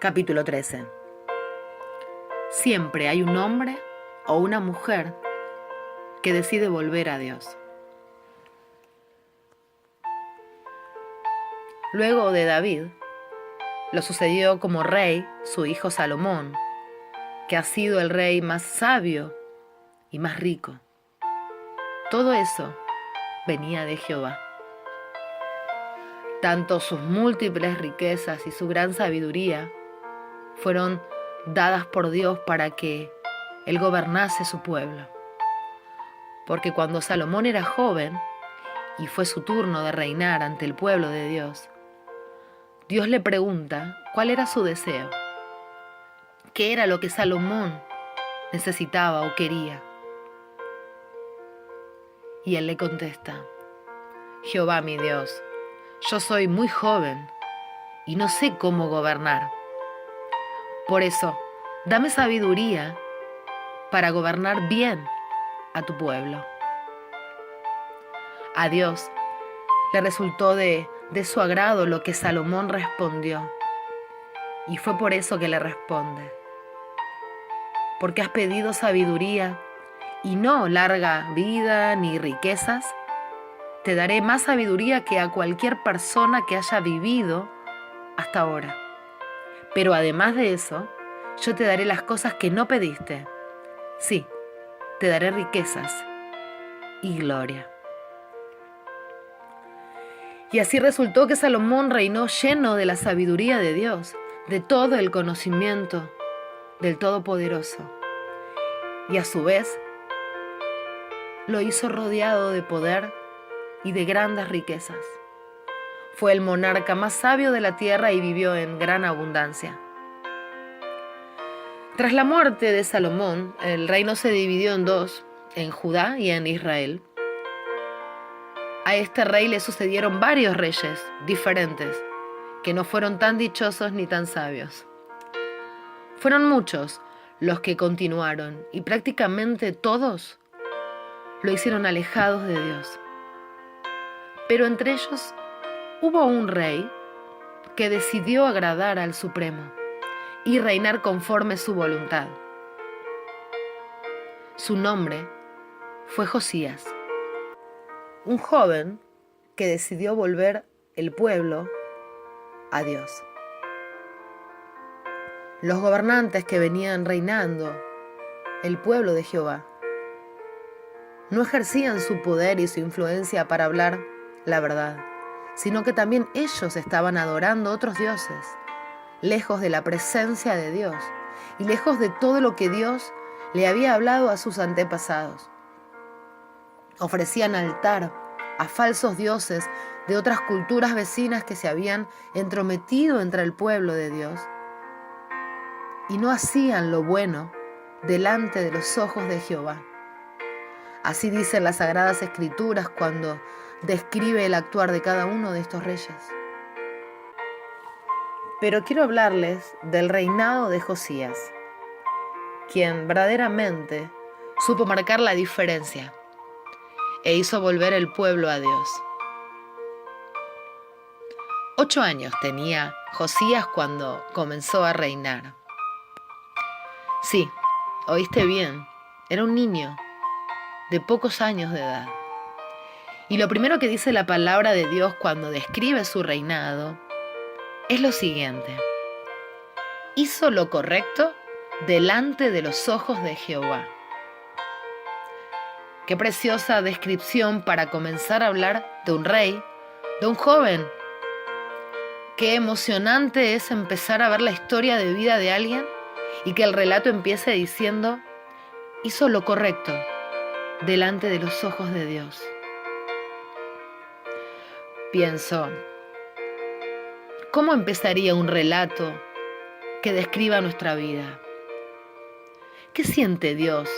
Capítulo 13. Siempre hay un hombre o una mujer que decide volver a Dios. Luego de David, lo sucedió como rey su hijo Salomón, que ha sido el rey más sabio y más rico. Todo eso venía de Jehová. Tanto sus múltiples riquezas y su gran sabiduría fueron dadas por Dios para que él gobernase su pueblo. Porque cuando Salomón era joven y fue su turno de reinar ante el pueblo de Dios, Dios le pregunta cuál era su deseo, qué era lo que Salomón necesitaba o quería. Y él le contesta: Jehová mi Dios, yo soy muy joven y no sé cómo gobernar. Por eso, dame sabiduría para gobernar bien a tu pueblo. A Dios le resultó de su agrado lo que Salomón respondió, y fue por eso que le responde: porque has pedido sabiduría y no larga vida ni riquezas, te daré más sabiduría que a cualquier persona que haya vivido hasta ahora. Pero además de eso, yo te daré las cosas que no pediste. Sí, te daré riquezas y gloria. Y así resultó que Salomón reinó lleno de la sabiduría de Dios, de todo el conocimiento del Todopoderoso. Y a su vez, lo hizo rodeado de poder y de grandes riquezas. Fue el monarca más sabio de la tierra y vivió en gran abundancia. Tras la muerte de Salomón, el reino se dividió en dos, en Judá y en Israel. A este rey le sucedieron varios reyes diferentes, que no fueron tan dichosos ni tan sabios. Fueron muchos los que continuaron, y prácticamente todos lo hicieron alejados de Dios. Pero entre ellos hubo un rey que decidió agradar al Supremo y reinar conforme su voluntad. Su nombre fue Josías, un joven que decidió volver el pueblo a Dios. Los gobernantes que venían reinando el pueblo de Jehová no ejercían su poder y su influencia para hablar la verdad, sino que también ellos estaban adorando otros dioses, lejos de la presencia de Dios y lejos de todo lo que Dios le había hablado a sus antepasados. Ofrecían altar a falsos dioses de otras culturas vecinas que se habían entrometido entre el pueblo de Dios, y no hacían lo bueno delante de los ojos de Jehová. Así dicen las Sagradas Escrituras cuando describe el actuar de cada uno de estos reyes. Pero quiero hablarles del reinado de Josías, quien verdaderamente supo marcar la diferencia e hizo volver el pueblo a Dios. 8 años tenía Josías cuando comenzó a reinar. Sí, oíste bien, era un niño de pocos años de edad. Y lo primero que dice la palabra de Dios cuando describe su reinado es lo siguiente: hizo lo correcto delante de los ojos de Jehová. Qué preciosa descripción para comenzar a hablar de un rey, de un joven. Qué emocionante es empezar a ver la historia de vida de alguien y que el relato empiece diciendo: hizo lo correcto delante de los ojos de Dios. Pienso, ¿cómo empezaría un relato que describa nuestra vida? ¿Qué siente Dios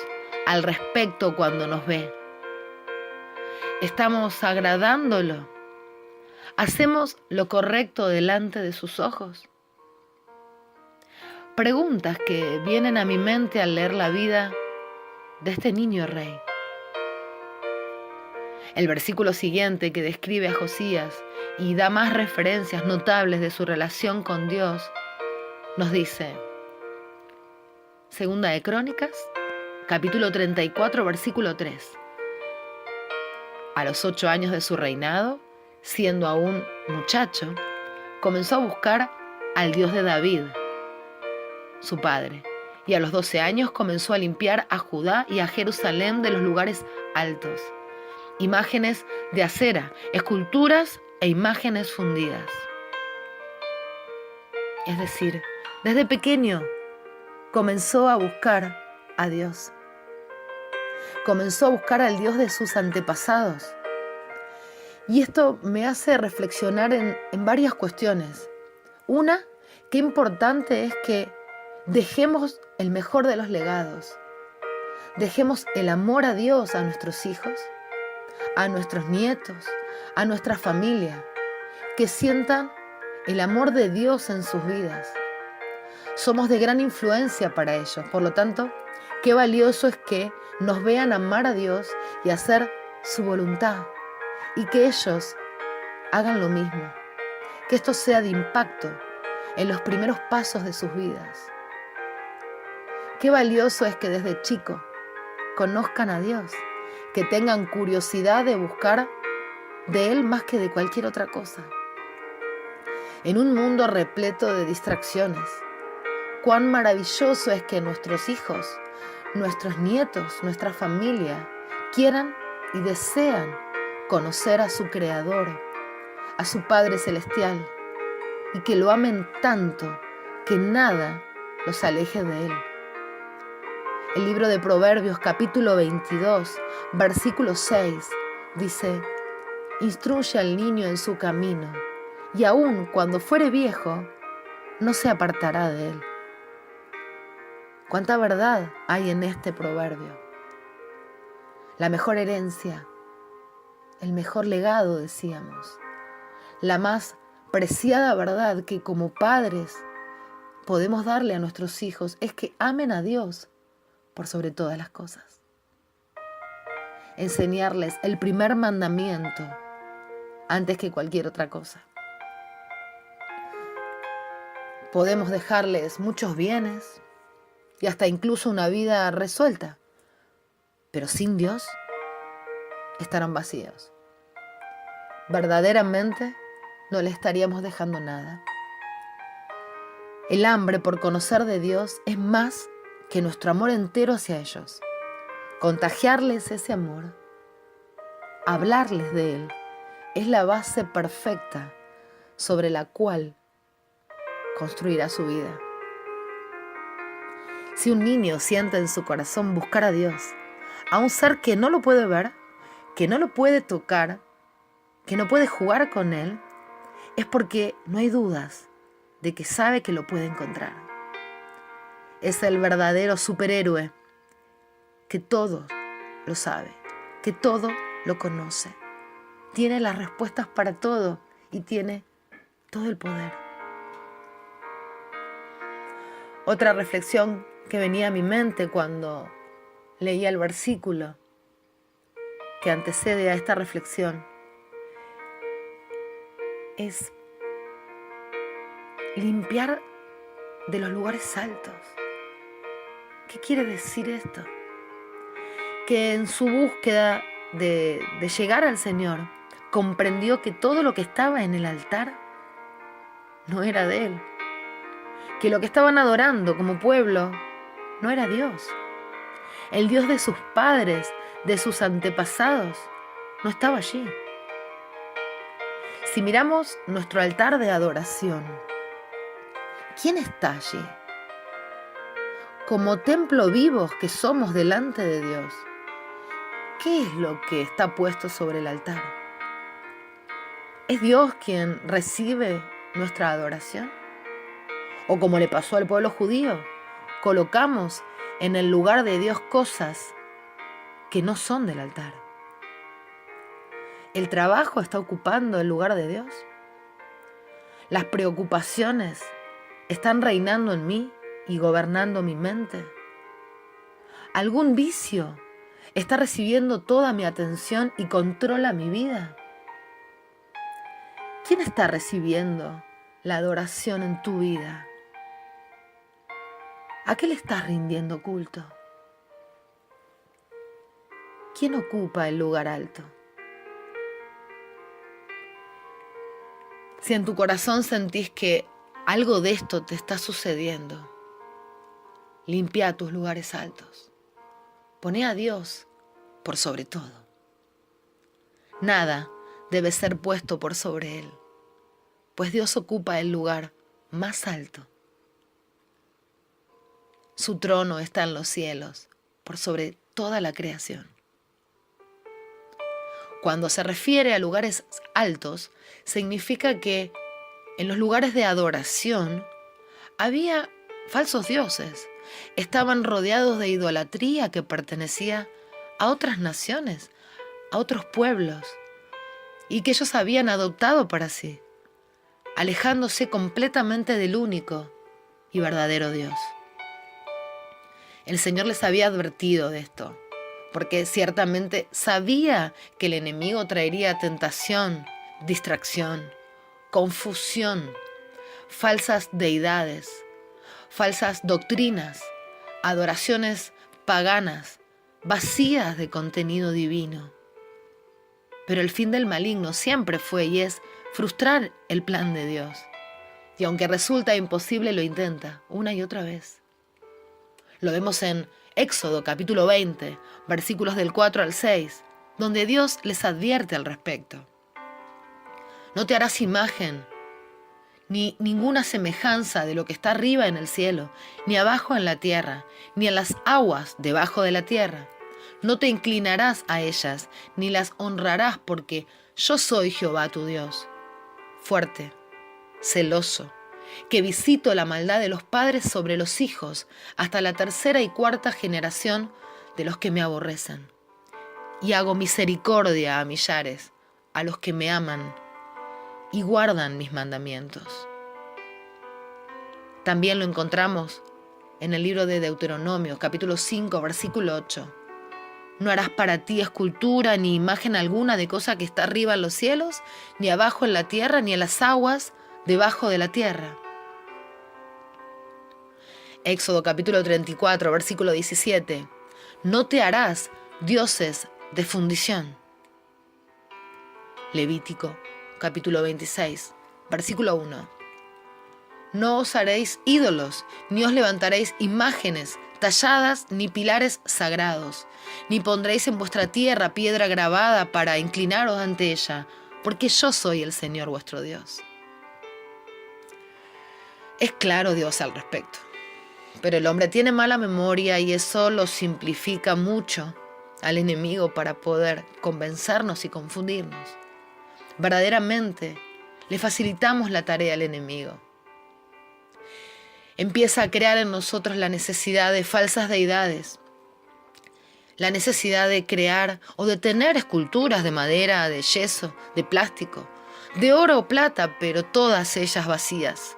al respecto cuando nos ve? ¿Estamos agradándolo? ¿Hacemos lo correcto delante de sus ojos? Preguntas que vienen a mi mente al leer la vida de este niño rey. El versículo siguiente, que describe a Josías y da más referencias notables de su relación con Dios, Nos dice, Segunda de Crónicas, capítulo 34, versículo 3. A los 8 años de su reinado, siendo aún muchacho, comenzó a buscar al Dios de David, su padre, y a los 12 años comenzó a limpiar a Judá y a Jerusalén de los lugares altos, imágenes de acera, esculturas e imágenes fundidas. Es decir, desde pequeño comenzó a buscar a Dios. Comenzó a buscar al Dios de sus antepasados. Y esto me hace reflexionar en varias cuestiones. Una, qué importante es que dejemos el mejor de los legados. Dejemos el amor a Dios a nuestros hijos, a nuestros nietos, a nuestra familia, que sientan el amor de Dios en sus vidas. Somos de gran influencia para ellos, por lo tanto, qué valioso es que nos vean amar a Dios y hacer su voluntad, y que ellos hagan lo mismo, que esto sea de impacto en los primeros pasos de sus vidas. Qué valioso es que desde chico conozcan a Dios, que tengan curiosidad de buscar de Él más que de cualquier otra cosa. En un mundo repleto de distracciones, cuán maravilloso es que nuestros hijos, nuestros nietos, nuestra familia quieran y desean conocer a su Creador, a su Padre Celestial, y que lo amen tanto que nada los aleje de Él. El libro de Proverbios, capítulo 22, versículo 6, dice: instruye al niño en su camino, y aun cuando fuere viejo, no se apartará de él. ¿Cuánta verdad hay en este proverbio? La mejor herencia, el mejor legado, decíamos, la más preciada verdad que como padres podemos darle a nuestros hijos es que amen a Dios por sobre todas las cosas. Enseñarles el primer mandamiento antes que cualquier otra cosa. Podemos dejarles muchos bienes y hasta incluso una vida resuelta, pero sin Dios estarán vacíos. Verdaderamente no le estaríamos dejando nada. El hambre por conocer de Dios es más que nuestro amor entero hacia ellos. Contagiarles ese amor, hablarles de Él, es la base perfecta sobre la cual construirá su vida. Si un niño siente en su corazón buscar a Dios, a un ser que no lo puede ver, que no lo puede tocar, que no puede jugar con Él, es porque no hay dudas de que sabe que lo puede encontrar. Es el verdadero superhéroe que todo lo sabe, que todo lo conoce. Tiene las respuestas para todo y tiene todo el poder. Otra reflexión que venía a mi mente cuando leía el versículo que antecede a esta reflexión es limpiar de los lugares altos. ¿Qué quiere decir esto? Que en su búsqueda de llegar al Señor, comprendió que todo lo que estaba en el altar no era de Él. Que lo que estaban adorando como pueblo no era Dios. El Dios de sus padres, de sus antepasados, no estaba allí. Si miramos nuestro altar de adoración, ¿quién está allí? Como templo vivos que somos delante de Dios, ¿qué es lo que está puesto sobre el altar? ¿Es Dios quien recibe nuestra adoración? O como le pasó al pueblo judío, colocamos en el lugar de Dios cosas que no son del altar. ¿El trabajo está ocupando el lugar de Dios? ¿Las preocupaciones están reinando en mí y gobernando mi mente? ¿Algún vicio está recibiendo toda mi atención y controla mi vida? ¿Quién está recibiendo la adoración en tu vida? ¿A qué le estás rindiendo culto? ¿Quién ocupa el lugar alto? Si en tu corazón sentís que algo de esto te está sucediendo, limpia tus lugares altos. Poné a Dios por sobre todo. Nada debe ser puesto por sobre Él, pues Dios ocupa el lugar más alto. Su trono está en los cielos, por sobre toda la creación. Cuando se refiere a lugares altos, significa que en los lugares de adoración había falsos dioses. Estaban rodeados de idolatría que pertenecía a otras naciones, a otros pueblos, y que ellos habían adoptado para sí, alejándose completamente del único y verdadero Dios. El Señor les había advertido de esto, porque ciertamente sabía que el enemigo traería tentación, distracción, confusión, falsas deidades, falsas doctrinas, adoraciones paganas, vacías de contenido divino. Pero el fin del maligno siempre fue y es frustrar el plan de Dios. Y aunque resulta imposible, lo intenta una y otra vez. Lo vemos en Éxodo capítulo 20, versículos del 4 al 6, donde Dios les advierte al respecto. No te harás imagen, ni ninguna semejanza de lo que está arriba en el cielo, ni abajo en la tierra, ni en las aguas debajo de la tierra. No te inclinarás a ellas, ni las honrarás, porque yo soy Jehová tu Dios, fuerte, celoso, que visito la maldad de los padres sobre los hijos, hasta la tercera y cuarta generación de los que me aborrecen. Y hago misericordia a millares, a los que me aman y guardan mis mandamientos. También lo encontramos en el libro de Deuteronomio, capítulo 5, versículo 8. No harás para ti escultura ni imagen alguna de cosa que está arriba en los cielos, ni abajo en la tierra, ni en las aguas debajo de la tierra. Éxodo capítulo 34, versículo 17. No te harás dioses de fundición. Levítico capítulo 26, versículo 1. No os haréis ídolos, ni os levantaréis imágenes talladas, ni pilares sagrados, ni pondréis en vuestra tierra piedra grabada para inclinaros ante ella, porque yo soy el Señor vuestro Dios. Es claro Dios al respecto, pero el hombre tiene mala memoria y eso lo simplifica mucho al enemigo para poder convencernos y confundirnos. Verdaderamente le facilitamos la tarea al enemigo. Empieza a crear en nosotros la necesidad de falsas deidades, la necesidad de crear o de tener esculturas de madera, de yeso, de plástico, de oro o plata, pero todas ellas vacías,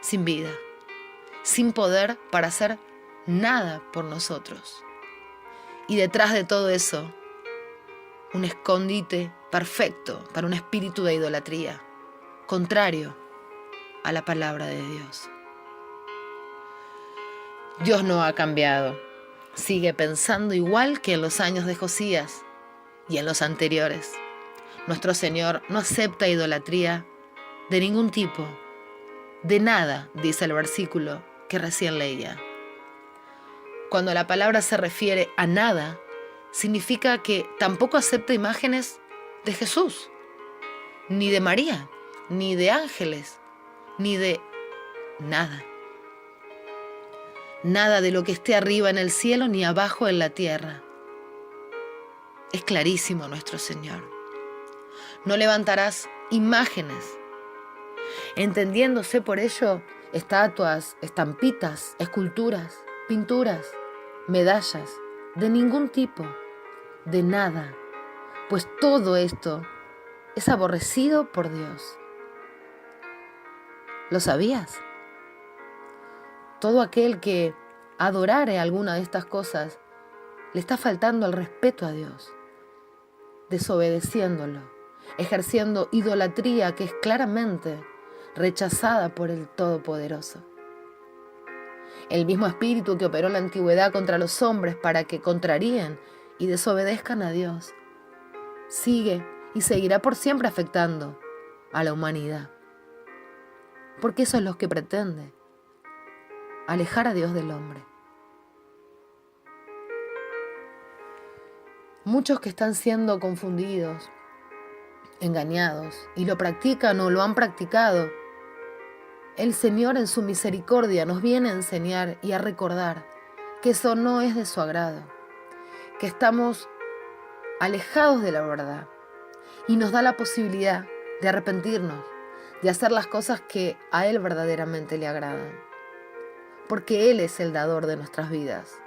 sin vida, sin poder para hacer nada por nosotros. Y detrás de todo eso, un escondite perfecto para un espíritu de idolatría, contrario a la palabra de Dios. Dios no ha cambiado, sigue pensando igual que en los años de Josías y en los anteriores. Nuestro Señor no acepta idolatría de ningún tipo, de nada, dice el versículo que recién leía. Cuando la palabra se refiere a nada, significa que tampoco acepta imágenes de Jesús, ni de María, ni de ángeles, ni de nada. Nada de lo que esté arriba en el cielo ni abajo en la tierra. Es clarísimo nuestro Señor. No levantarás imágenes, entendiéndose por ello estatuas, estampitas, esculturas, pinturas, medallas, de ningún tipo, de nada, pues todo esto es aborrecido por Dios. ¿Lo sabías? Todo aquel que adorare alguna de estas cosas le está faltando el respeto a Dios, desobedeciéndolo, ejerciendo idolatría que es claramente rechazada por el Todopoderoso. El mismo espíritu que operó en la antigüedad contra los hombres para que contraríen y desobedezcan a Dios, sigue y seguirá por siempre afectando a la humanidad. Porque eso es lo que pretende, alejar a Dios del hombre. Muchos que están siendo confundidos, engañados, y lo practican o lo han practicado, el Señor en su misericordia nos viene a enseñar y a recordar que eso no es de su agrado, que estamos alejados de la verdad y nos da la posibilidad de arrepentirnos, de hacer las cosas que a Él verdaderamente le agradan, porque Él es el dador de nuestras vidas.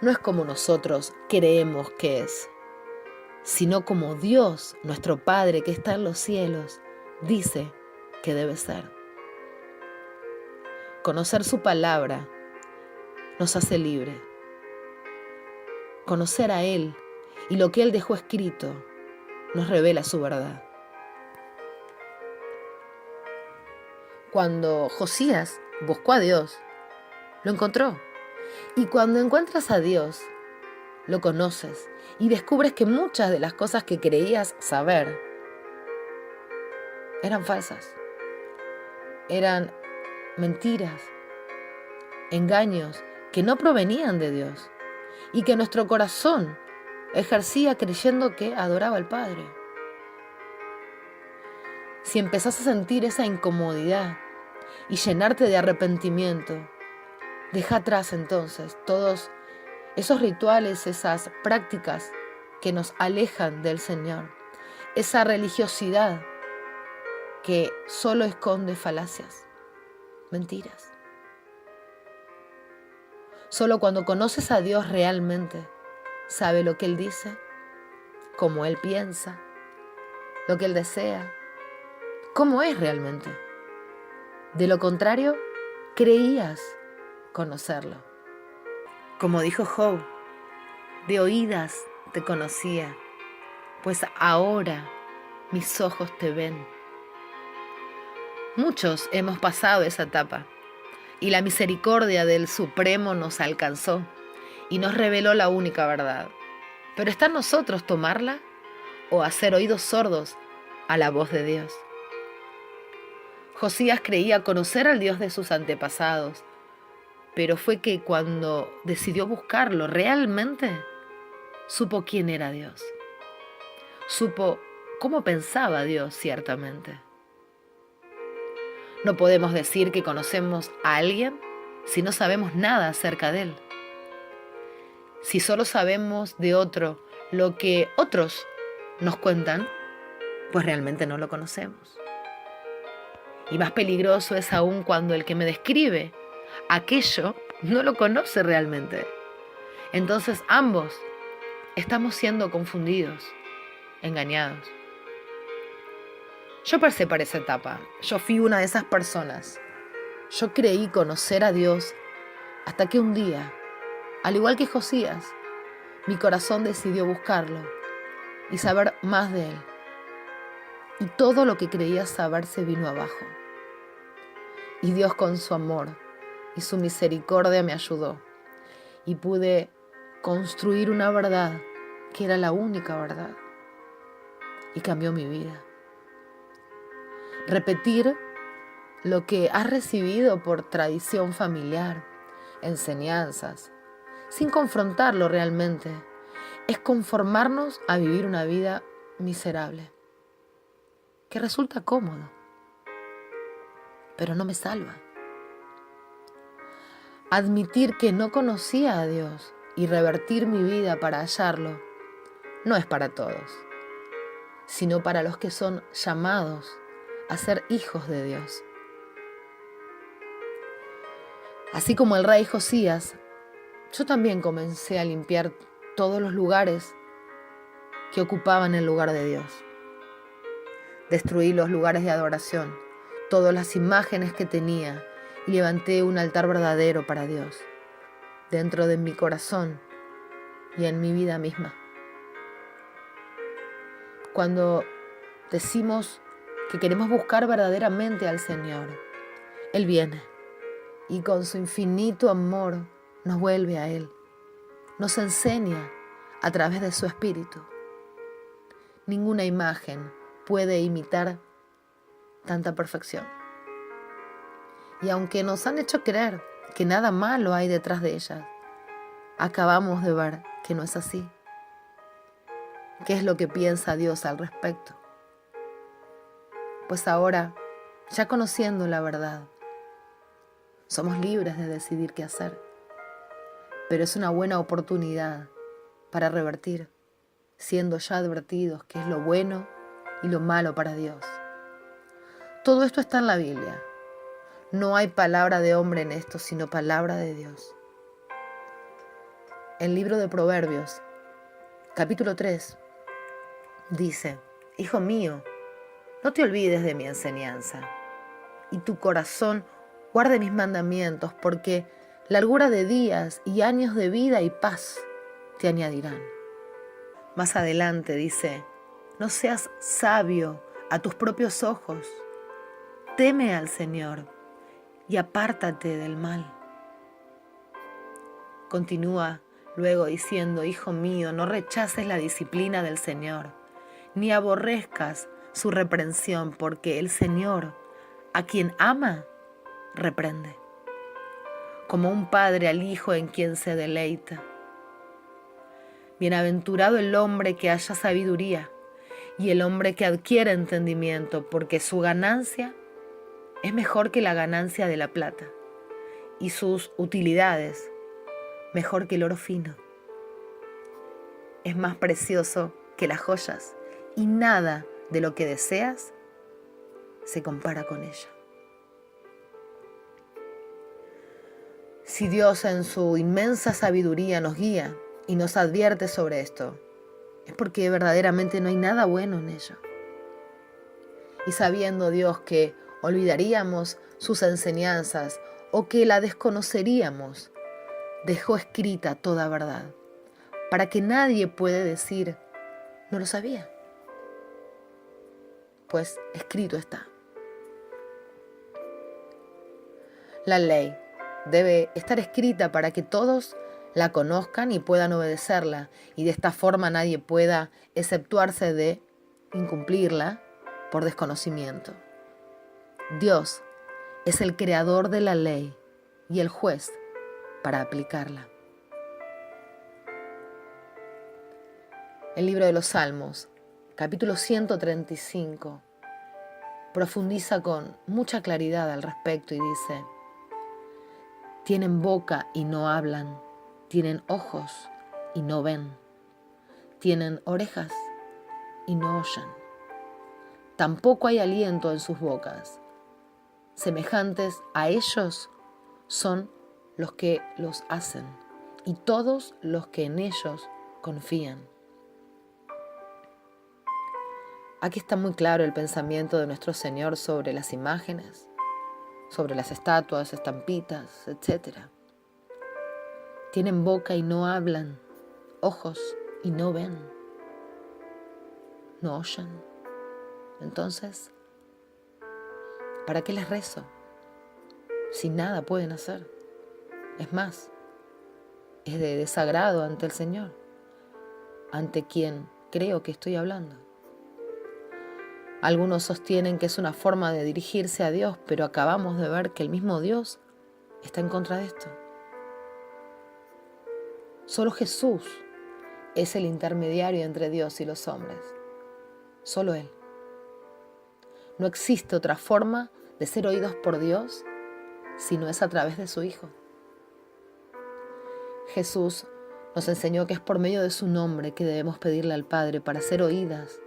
No es como nosotros creemos que es, sino como Dios, nuestro Padre que está en los cielos, dice que debe ser. Conocer su palabra nos hace libre. Conocer a Él y lo que Él dejó escrito nos revela su verdad. Cuando Josías buscó a Dios, lo encontró. Y cuando encuentras a Dios, lo conoces y descubres que muchas de las cosas que creías saber eran falsas, eran mentiras, engaños que no provenían de Dios y que nuestro corazón ejercía creyendo que adoraba al Padre. Si empezás a sentir esa incomodidad y llenarte de arrepentimiento, deja atrás entonces todos esos rituales, esas prácticas que nos alejan del Señor, esa religiosidad que solo esconde falacias, mentiras. Solo cuando conoces a Dios realmente, sabe lo que Él dice, cómo Él piensa, lo que Él desea, cómo es realmente. De lo contrario, creías conocerlo. Como dijo Job, de oídas te conocía, pues ahora mis ojos te ven. Muchos hemos pasado esa etapa y la misericordia del Supremo nos alcanzó y nos reveló la única verdad. Pero está en nosotros tomarla o hacer oídos sordos a la voz de Dios. Josías creía conocer al Dios de sus antepasados, pero fue que cuando decidió buscarlo realmente, supo quién era Dios. Supo cómo pensaba Dios ciertamente. No podemos decir que conocemos a alguien si no sabemos nada acerca de él. Si solo sabemos de otro lo que otros nos cuentan, pues realmente no lo conocemos. Y más peligroso es aún cuando el que me describe aquello no lo conoce realmente. Entonces ambos estamos siendo confundidos, engañados. Yo pasé por esa etapa. Yo fui una de esas personas. Yo creí conocer a Dios hasta que un día, al igual que Josías, mi corazón decidió buscarlo y saber más de Él. Y todo lo que creía saber se vino abajo. Y Dios con su amor y su misericordia me ayudó. Y pude construir una verdad que era la única verdad. Y cambió mi vida. Repetir lo que has recibido por tradición familiar, enseñanzas, sin confrontarlo realmente, es conformarnos a vivir una vida miserable, que resulta cómodo, pero no me salva. Admitir que no conocía a Dios y revertir mi vida para hallarlo no es para todos, sino para los que son llamados a ser hijos de Dios. Así como el rey Josías, yo también comencé a limpiar todos los lugares que ocupaban el lugar de Dios. Destruí los lugares de adoración, todas las imágenes que tenía y levanté un altar verdadero para Dios, dentro de mi corazón y en mi vida misma. Cuando decimos que queremos buscar verdaderamente al Señor, Él viene y con su infinito amor nos vuelve a Él. Nos enseña a través de su Espíritu. Ninguna imagen puede imitar tanta perfección. Y aunque nos han hecho creer que nada malo hay detrás de ellas, acabamos de ver que no es así. ¿Qué es lo que piensa Dios al respecto? Pues ahora, ya conociendo la verdad, somos libres de decidir qué hacer. Pero es una buena oportunidad para revertir, siendo ya advertidos qué es lo bueno y lo malo para Dios. Todo esto está en la Biblia. No hay palabra de hombre en esto, sino palabra de Dios. El libro de Proverbios, capítulo 3, dice: Hijo mío, no te olvides de mi enseñanza, y tu corazón guarde mis mandamientos, porque largura de días y años de vida y paz te añadirán. Más adelante dice: no seas sabio a tus propios ojos, teme al Señor y apártate del mal. Continúa luego diciendo: Hijo mío, no rechaces la disciplina del Señor, ni aborrezcas su reprensión, porque el Señor, a quien ama, reprende, como un padre al hijo en quien se deleita. Bienaventurado el hombre que haya sabiduría y el hombre que adquiere entendimiento, porque su ganancia es mejor que la ganancia de la plata, y sus utilidades mejor que el oro fino. Es más precioso que las joyas, y nada de lo que deseas se compara con ella. Si Dios en su inmensa sabiduría nos guía y nos advierte sobre esto, es porque verdaderamente no hay nada bueno en ello. Y sabiendo Dios que olvidaríamos sus enseñanzas o que la desconoceríamos, dejó escrita toda verdad, para que nadie pueda decir: no lo sabía. Pues escrito está. La ley debe estar escrita para que todos la conozcan y puedan obedecerla, y de esta forma nadie pueda exceptuarse de incumplirla por desconocimiento. Dios es el creador de la ley y el juez para aplicarla. El libro de los Salmos, capítulo 135, profundiza con mucha claridad al respecto y dice: tienen boca y no hablan, tienen ojos y no ven, tienen orejas y no oyen. Tampoco hay aliento en sus bocas. Semejantes a ellos son los que los hacen y todos los que en ellos confían. Aquí está muy claro el pensamiento de nuestro Señor sobre las imágenes, sobre las estatuas, estampitas, etc. Tienen boca y no hablan, ojos y no ven, no oyen. Entonces, ¿para qué les rezo? Si nada pueden hacer. Es más, es de desagrado ante el Señor, ante quien creo que estoy hablando. Algunos sostienen que es una forma de dirigirse a Dios, pero acabamos de ver que el mismo Dios está en contra de esto. Solo Jesús es el intermediario entre Dios y los hombres. Solo Él. No existe otra forma de ser oídos por Dios si no es a través de su Hijo. Jesús nos enseñó que es por medio de su nombre que debemos pedirle al Padre para ser oídas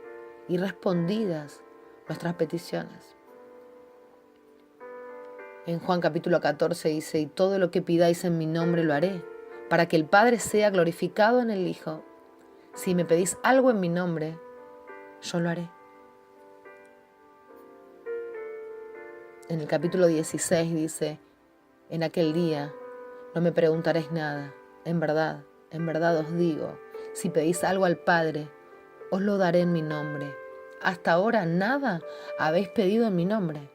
y respondidas nuestras peticiones. En Juan capítulo 14 dice: y todo lo que pidáis en mi nombre lo haré, para que el Padre sea glorificado en el Hijo. Si me pedís algo en mi nombre, yo lo haré. En el capítulo 16 dice: en aquel día no me preguntaréis nada. En verdad os digo, si pedís algo al Padre, os lo daré en mi nombre. Hasta ahora nada habéis pedido en mi nombre.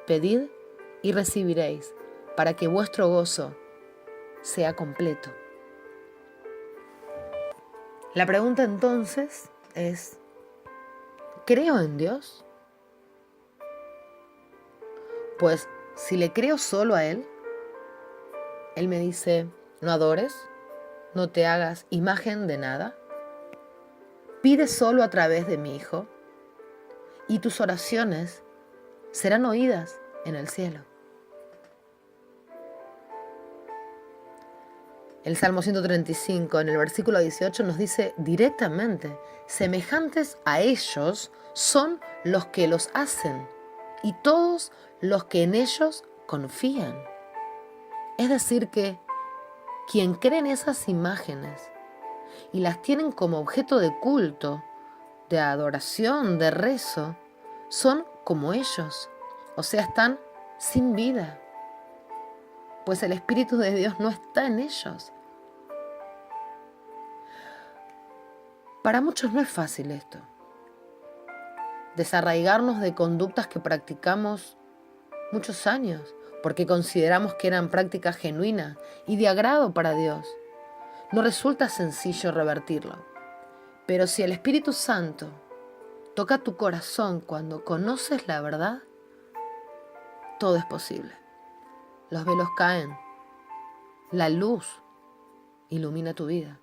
Pedid y recibiréis, para que vuestro gozo sea completo. La pregunta entonces es, ¿creo en Dios? Pues si le creo solo a Él, Él me dice, no adores, no te hagas imagen de nada, pide solo a través de mi Hijo y tus oraciones serán oídas en el cielo. El Salmo 135, en el versículo 18, nos dice directamente, semejantes a ellos son los que los hacen y todos los que en ellos confían. Es decir que quien cree en esas imágenes y las tienen como objeto de culto, de adoración, de rezo, son como ellos, o sea, están sin vida, pues el Espíritu de Dios no está en ellos. Para muchos no es fácil esto, desarraigarnos de conductas que practicamos muchos años, porque consideramos que eran prácticas genuinas y de agrado para Dios. No resulta sencillo revertirlo, pero si el Espíritu Santo toca tu corazón cuando conoces la verdad, todo es posible. Los velos caen, la luz ilumina tu vida.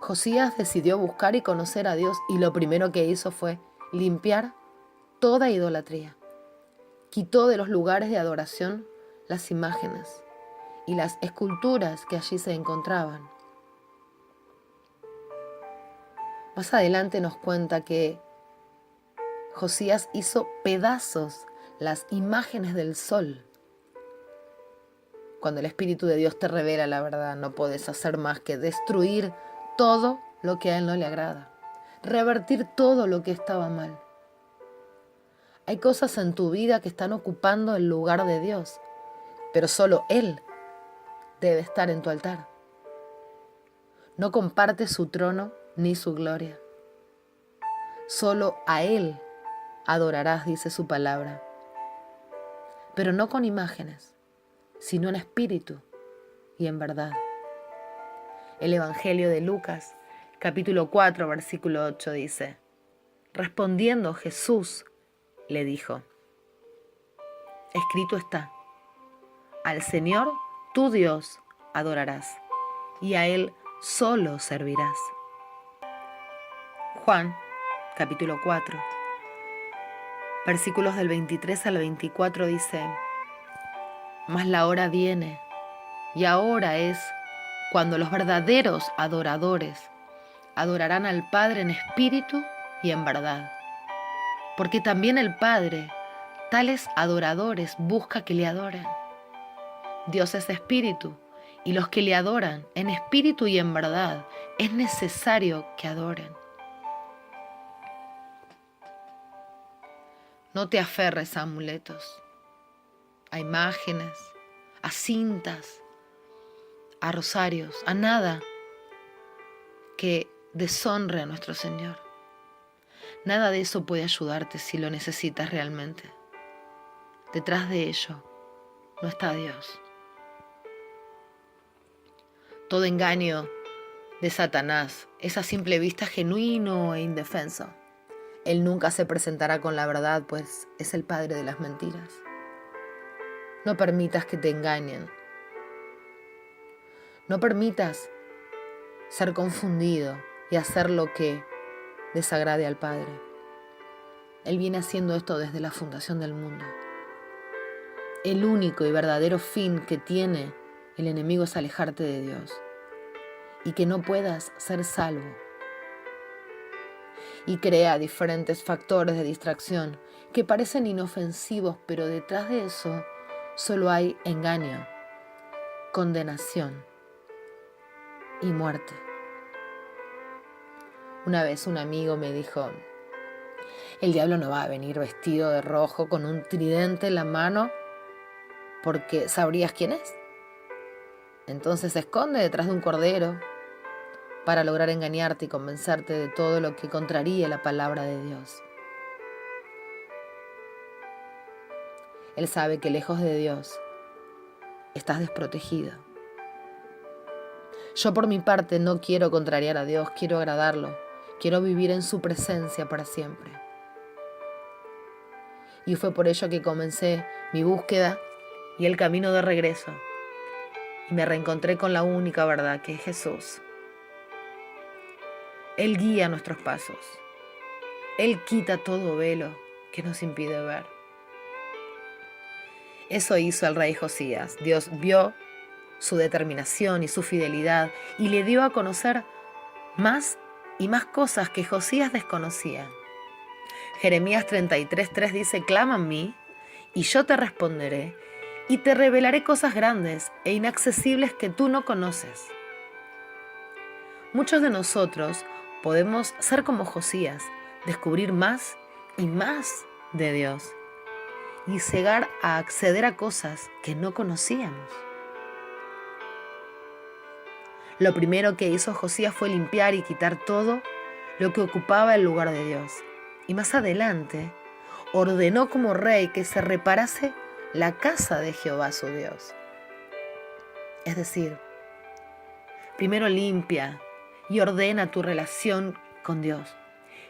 Josías decidió buscar y conocer a Dios y lo primero que hizo fue limpiar toda idolatría. Quitó de los lugares de adoración las imágenes y las esculturas que allí se encontraban. Más adelante nos cuenta que Josías hizo pedazos las imágenes del sol. Cuando el Espíritu de Dios te revela la verdad, no puedes hacer más que destruir todo lo que a Él no le agrada, revertir todo lo que estaba mal. Hay cosas en tu vida que están ocupando el lugar de Dios, pero solo Él debe estar en tu altar. No compartes su trono ni su gloria. Solo a Él adorarás, dice su palabra, pero no con imágenes, sino en espíritu y en verdad. El Evangelio de Lucas, capítulo 4, versículo 8 dice, respondiendo Jesús le dijo, escrito está, al Señor tu Dios adorarás y a Él solo servirás. Juan, capítulo 4, versículos del 23 al 24 dice, mas la hora viene y ahora es cuando los verdaderos adoradores adorarán al Padre en espíritu y en verdad. Porque también el Padre, tales adoradores, busca que le adoren. Dios es espíritu, y los que le adoran en espíritu y en verdad, es necesario que adoren. No te aferres a amuletos, a imágenes, a cintas, a rosarios, a nada que deshonre a nuestro Señor. Nada de eso puede ayudarte si lo necesitas realmente. Detrás de ello no está Dios. Todo engaño de Satanás es a simple vista genuino e indefenso. Él nunca se presentará con la verdad, pues es el padre de las mentiras. No permitas que te engañen. No permitas ser confundido y hacer lo que desagrade al Padre. Él viene haciendo esto desde la fundación del mundo. El único y verdadero fin que tiene el enemigo es alejarte de Dios y que no puedas ser salvo. Y crea diferentes factores de distracción que parecen inofensivos, pero detrás de eso solo hay engaño, condenación y muerte. Una vez un amigo me dijo, el diablo no va a venir vestido de rojo con un tridente en la mano porque sabrías quién es. Entonces se esconde detrás de un cordero para lograr engañarte y convencerte de todo lo que contraría la palabra de Dios. Él sabe que lejos de Dios estás desprotegido. Yo por mi parte no quiero contrariar a Dios, quiero agradarlo, quiero vivir en su presencia para siempre. Y fue por ello que comencé mi búsqueda y el camino de regreso. Y me reencontré con la única verdad, que es Jesús. Él guía nuestros pasos. Él quita todo velo que nos impide ver. Eso hizo el rey Josías. Dios vio su determinación y su fidelidad y le dio a conocer más y más cosas que Josías desconocía. Jeremías 33:3 dice: clama a mí y yo te responderé y te revelaré cosas grandes e inaccesibles que tú no conoces. Muchos de nosotros podemos ser como Josías, descubrir más y más de Dios y llegar a acceder a cosas que no conocíamos. Lo primero que hizo Josías fue limpiar y quitar todo lo que ocupaba el lugar de Dios. Y más adelante ordenó como rey que se reparase la casa de Jehová su Dios. Es decir, primero limpia y ordena tu relación con Dios.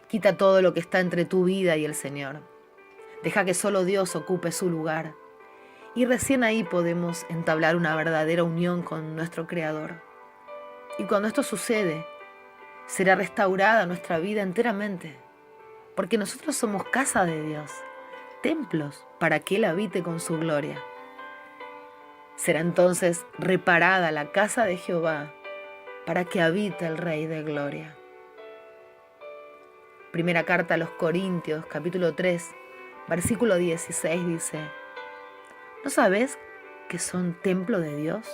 Quita todo lo que está entre tu vida y el Señor. Deja que solo Dios ocupe su lugar. Y recién ahí podemos entablar una verdadera unión con nuestro Creador. Y cuando esto sucede, será restaurada nuestra vida enteramente. Porque nosotros somos casa de Dios, templos para que Él habite con su gloria. Será entonces reparada la casa de Jehová para que habite el Rey de gloria. Primera carta a los Corintios, capítulo 3, versículo 16 dice: ¿no sabes que son templo de Dios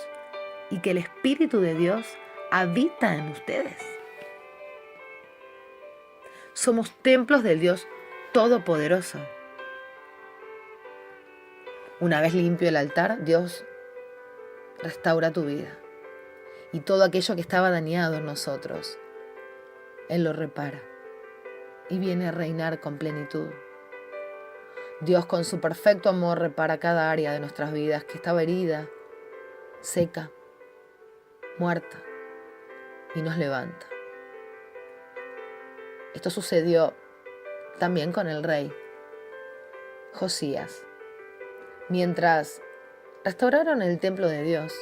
y que el Espíritu de Dios habita en ustedes? Somos templos del Dios Todopoderoso. Una vez limpio el altar, Dios restaura tu vida. Y todo aquello que estaba dañado en nosotros, Él lo repara y viene a reinar con plenitud. Dios con su perfecto amor repara cada área de nuestras vidas que estaba herida, seca, muerta, y nos levanta. Esto sucedió también con el rey Josías. Mientras restauraron el templo de Dios,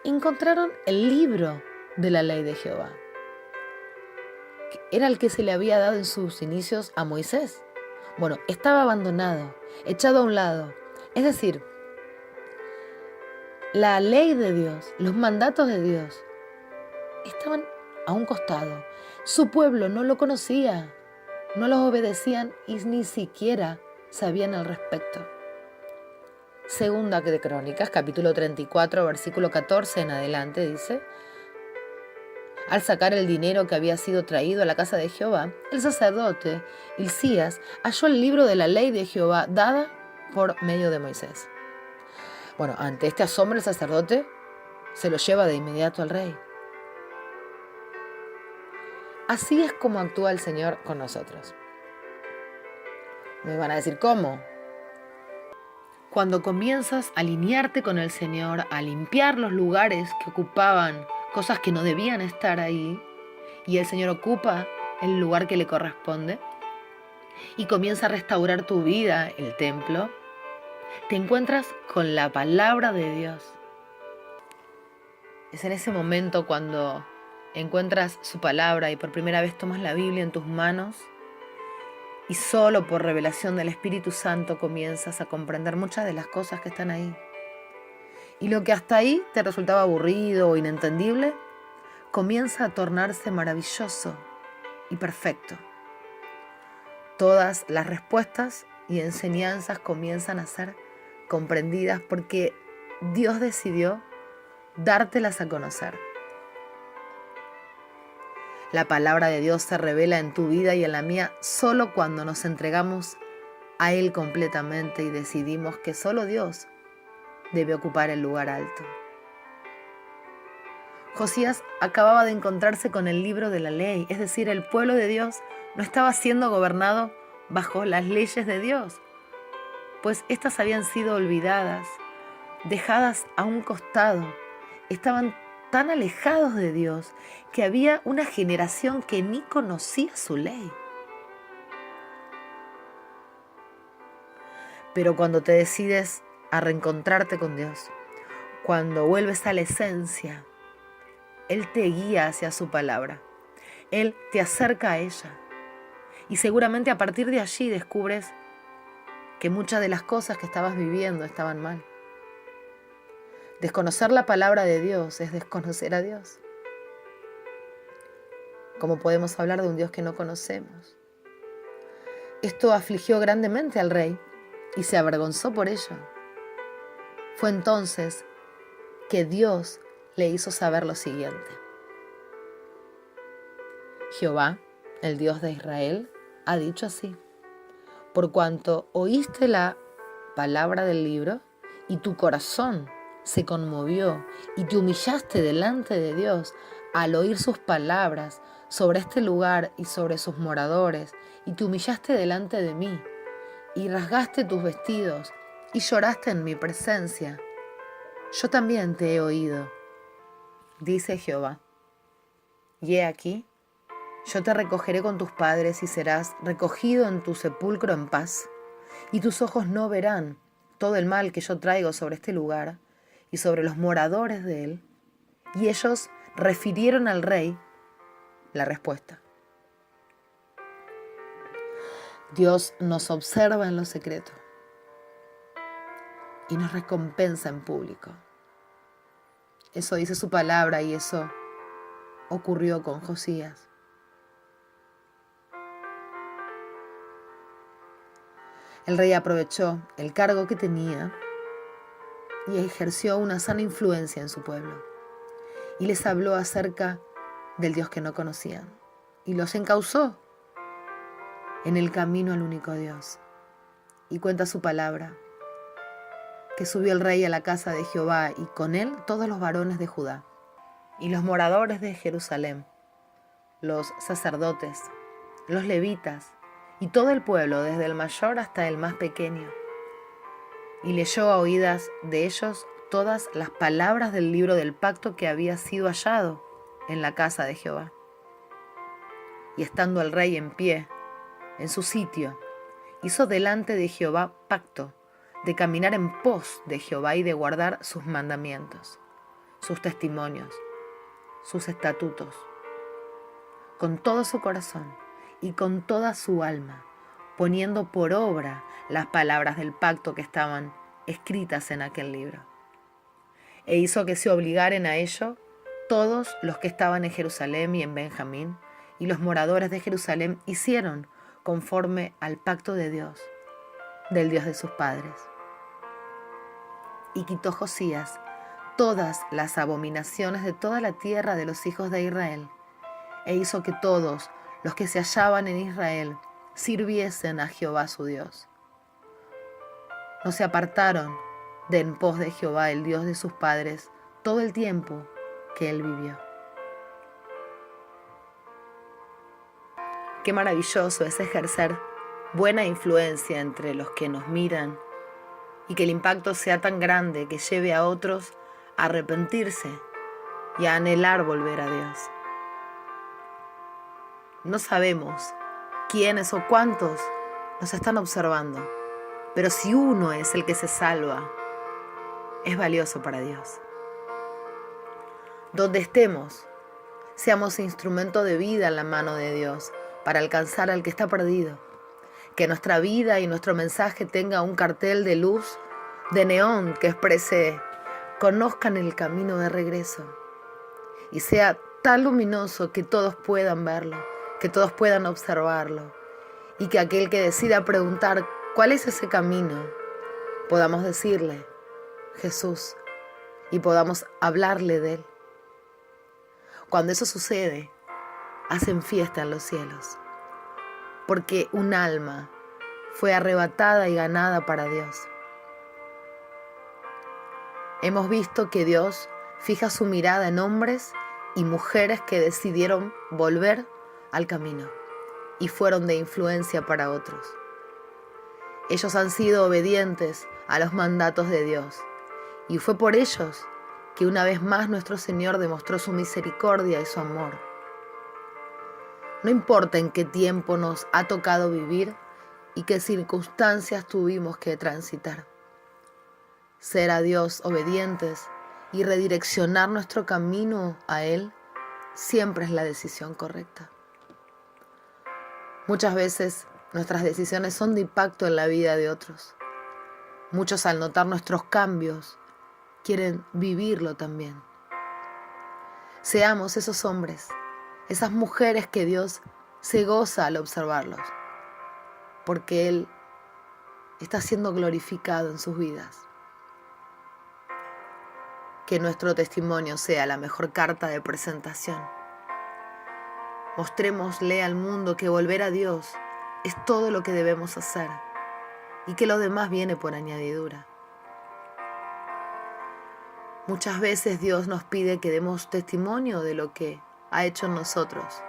encontraron el libro de la ley de Jehová. Era el que se le había dado en sus inicios a Moisés. Bueno, estaba abandonado, echado a un lado. Es decir, la ley de Dios, los mandatos de Dios, estaban a un costado. Su pueblo no lo conocía, no los obedecían y ni siquiera sabían al respecto. Segunda de Crónicas, capítulo 34, versículo 14 en adelante, dice: al sacar el dinero que había sido traído a la casa de Jehová, el sacerdote Hilcías halló el libro de la ley de Jehová dada por medio de Moisés. Bueno, ante este asombro el sacerdote se lo lleva de inmediato al rey. Así es como actúa el Señor con nosotros. Me van a decir, ¿cómo? Cuando comienzas a alinearte con el Señor, a limpiar los lugares que ocupaban cosas que no debían estar ahí, y el Señor ocupa el lugar que le corresponde, y comienza a restaurar tu vida, el templo, te encuentras con la palabra de Dios. Es en ese momento cuando encuentras su palabra y por primera vez tomas la Biblia en tus manos y solo por revelación del Espíritu Santo comienzas a comprender muchas de las cosas que están ahí. Y lo que hasta ahí te resultaba aburrido o inentendible, comienza a tornarse maravilloso y perfecto. Todas las respuestas y enseñanzas comienzan a ser comprendidas porque Dios decidió dártelas a conocer. La palabra de Dios se revela en tu vida y en la mía solo cuando nos entregamos a Él completamente y decidimos que solo Dios debe ocupar el lugar alto. Josías acababa de encontrarse con el libro de la ley, es decir, el pueblo de Dios no estaba siendo gobernado bajo las leyes de Dios, pues éstas habían sido olvidadas, dejadas a un costado. Estaban tan alejados de Dios que había una generación que ni conocía su ley. Pero cuando te decides a reencontrarte con Dios, cuando vuelves a la esencia, Él te guía hacia su palabra. Él te acerca a ella. Y seguramente a partir de allí descubres que muchas de las cosas que estabas viviendo estaban mal. Desconocer la palabra de Dios es desconocer a Dios. ¿Cómo podemos hablar de un Dios que no conocemos? Esto afligió grandemente al rey y se avergonzó por ello. Fue entonces que Dios le hizo saber lo siguiente: Jehová, el Dios de Israel, ha dicho así: por cuanto oíste la palabra del libro y tu corazón se conmovió y te humillaste delante de Dios al oír sus palabras sobre este lugar y sobre sus moradores, y te humillaste delante de mí y rasgaste tus vestidos y lloraste en mi presencia, yo también te he oído, dice Jehová. Y he aquí, yo te recogeré con tus padres y serás recogido en tu sepulcro en paz, y tus ojos no verán todo el mal que yo traigo sobre este lugar y sobre los moradores de él. Y ellos refirieron al rey la respuesta. Dios nos observa en lo secreto y nos recompensa en público. Eso dice su palabra y eso ocurrió con Josías. El rey aprovechó el cargo que tenía y ejerció una sana influencia en su pueblo. Y les habló acerca del Dios que no conocían. Y los encauzó en el camino al único Dios. Y cuenta su palabra, que subió el rey a la casa de Jehová y con él todos los varones de Judá y los moradores de Jerusalén, los sacerdotes, los levitas, y todo el pueblo, desde el mayor hasta el más pequeño. Y leyó a oídas de ellos todas las palabras del libro del pacto que había sido hallado en la casa de Jehová. Y estando el rey en pie, en su sitio, hizo delante de Jehová pacto de caminar en pos de Jehová y de guardar sus mandamientos, sus testimonios, sus estatutos, con todo su corazón y con toda su alma, poniendo por obra las palabras del pacto que estaban escritas en aquel libro. E hizo que se obligaren a ello todos los que estaban en Jerusalén y en Benjamín, y los moradores de Jerusalén hicieron conforme al pacto de Dios, del Dios de sus padres. Y quitó Josías todas las abominaciones de toda la tierra de los hijos de Israel, e hizo que todos los que se hallaban en Israel sirviesen a Jehová su Dios. No se apartaron de en pos de Jehová, el Dios de sus padres, todo el tiempo que él vivió. Qué maravilloso es ejercer buena influencia entre los que nos miran y que el impacto sea tan grande que lleve a otros a arrepentirse y a anhelar volver a Dios. No sabemos quiénes o cuántos nos están observando, pero si uno es el que se salva, es valioso para Dios. Donde estemos, seamos instrumento de vida en la mano de Dios para alcanzar al que está perdido. Que nuestra vida y nuestro mensaje tenga un cartel de luz, de neón que exprese: conozcan el camino de regreso. Y sea tan luminoso que todos puedan verlo, que todos puedan observarlo. Y que aquel que decida preguntar cuál es ese camino, podamos decirle: Jesús, y podamos hablarle de él. Cuando eso sucede, hacen fiesta en los cielos, porque un alma fue arrebatada y ganada para Dios. Hemos visto que Dios fija su mirada en hombres y mujeres que decidieron volver al camino y fueron de influencia para otros. Ellos han sido obedientes a los mandatos de Dios. Y fue por ellos que una vez más nuestro Señor demostró su misericordia y su amor. No importa en qué tiempo nos ha tocado vivir y qué circunstancias tuvimos que transitar. Ser a Dios obedientes y redireccionar nuestro camino a Él siempre es la decisión correcta. Muchas veces nuestras decisiones son de impacto en la vida de otros. Muchos, al notar nuestros cambios, quieren vivirlo también. Seamos esos hombres, esas mujeres que Dios se goza al observarlos, porque Él está siendo glorificado en sus vidas. Que nuestro testimonio sea la mejor carta de presentación. Mostrémosle al mundo que volver a Dios es todo lo que debemos hacer y que lo demás viene por añadidura. Muchas veces Dios nos pide que demos testimonio de lo que ha hecho en nosotros,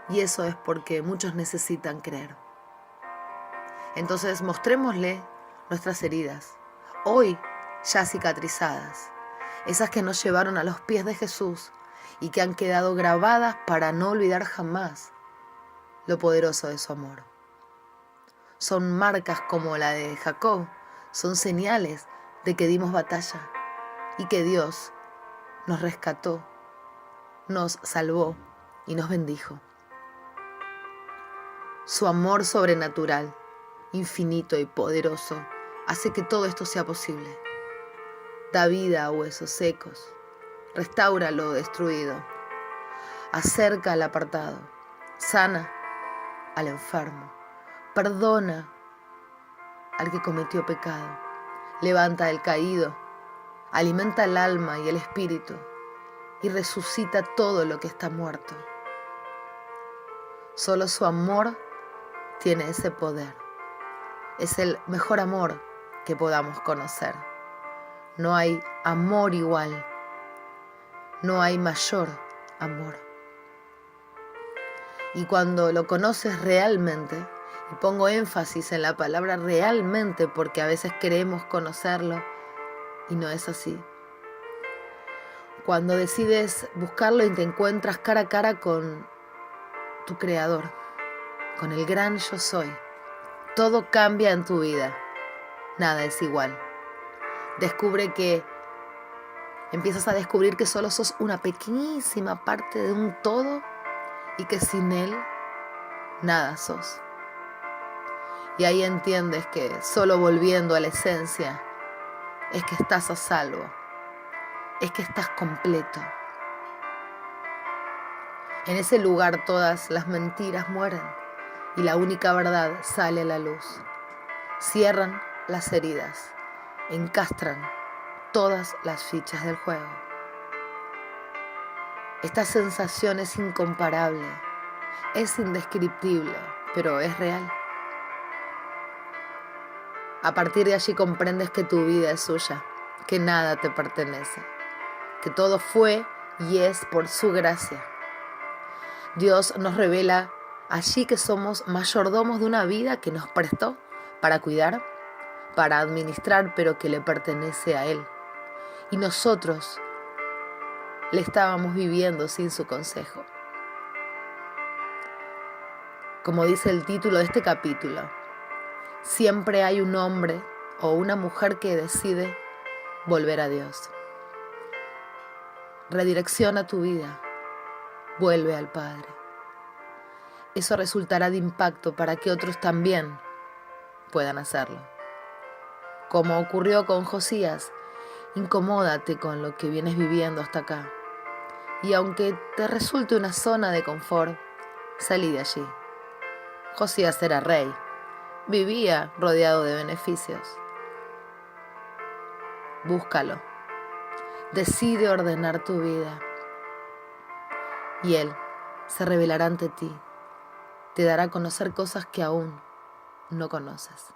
y eso es porque muchos necesitan creer. Entonces mostrémosle nuestras heridas, hoy ya cicatrizadas, esas que nos llevaron a los pies de Jesús y que han quedado grabadas para no olvidar jamás lo poderoso de su amor. Son marcas como la de Jacob, son señales de que dimos batalla y que Dios nos rescató, nos salvó y nos bendijo. Su amor sobrenatural, infinito y poderoso, hace que todo esto sea posible. Da vida a huesos secos, restaura lo destruido, acerca al apartado, sana al enfermo, perdona al que cometió pecado, levanta al caído, alimenta el alma y el espíritu y resucita todo lo que está muerto. Solo su amor tiene ese poder. Es el mejor amor que podamos conocer. No hay amor igual. No hay mayor amor. Y cuando lo conoces realmente, y pongo énfasis en la palabra realmente porque a veces queremos conocerlo y no es así. Cuando decides buscarlo y te encuentras cara a cara con tu Creador, con el gran yo soy, todo cambia en tu vida. Nada es igual. Empiezas a descubrir que solo sos una pequeñísima parte de un todo y que sin Él nada sos. Y ahí entiendes que solo volviendo a la esencia es que estás a salvo, es que estás completo. En ese lugar todas las mentiras mueren y la única verdad sale a la luz. Cierran las heridas, encastran todas las fichas del juego. Esta sensación es incomparable, es indescriptible, pero es real. A partir de allí comprendes que tu vida es suya, que nada te pertenece, que todo fue y es por su gracia. Dios nos revela allí que somos mayordomos de una vida que nos prestó para cuidar, para administrar, pero que le pertenece a Él. Y nosotros le estábamos viviendo sin su consejo. Como dice el título de este capítulo, siempre hay un hombre o una mujer que decide volver a Dios. Redirecciona tu vida, vuelve al Padre. Eso resultará de impacto para que otros también puedan hacerlo. Como ocurrió con Josías, incomódate con lo que vienes viviendo hasta acá. Y aunque te resulte una zona de confort, salí de allí. Josías era rey, vivía rodeado de beneficios. Búscalo, decide ordenar tu vida y Él se revelará ante ti, te dará a conocer cosas que aún no conoces.